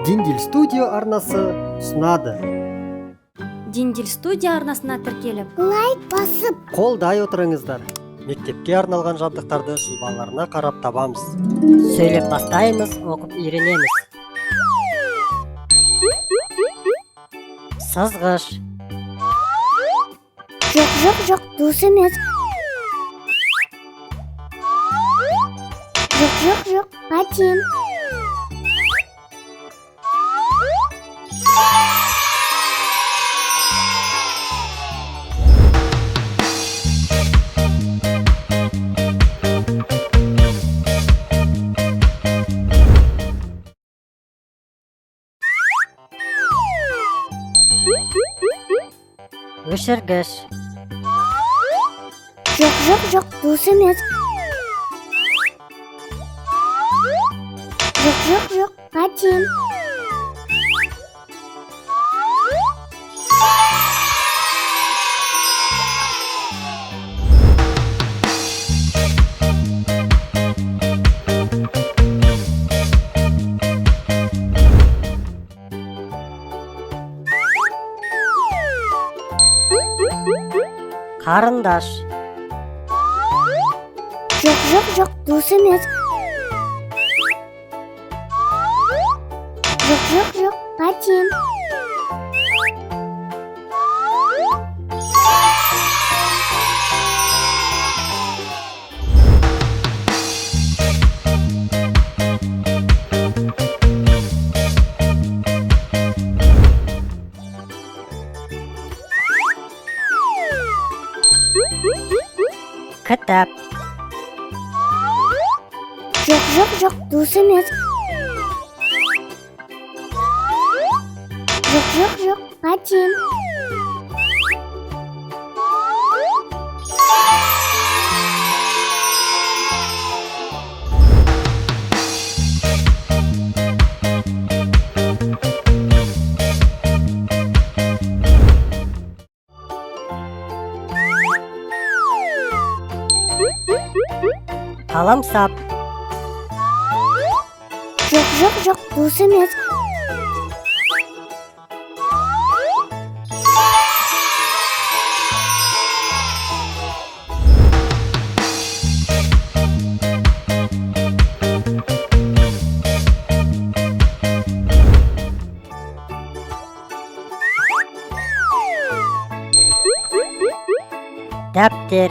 Диндил студио арнасы ұсынады. Диндил студия арнасына тіркеліп, лайк басып, Қолдай отырыңыздар. Мектепке арналған жабдықтарды сұлбаларына қарап табамыз. Сөйлеп бастаймыз, оқып үйренеміз. Сызғыш, жоқ, дос емес. Жоқ, патен. өшіргіш, Жоқ, дос емес. Жоқ, патен. қарындаш, Жоқ, дос емес. Жоқ, патен. кітап, Жоқ, дос емес. Жоқ, патен. қаламсап, Жоқ, дос емес. дәптер,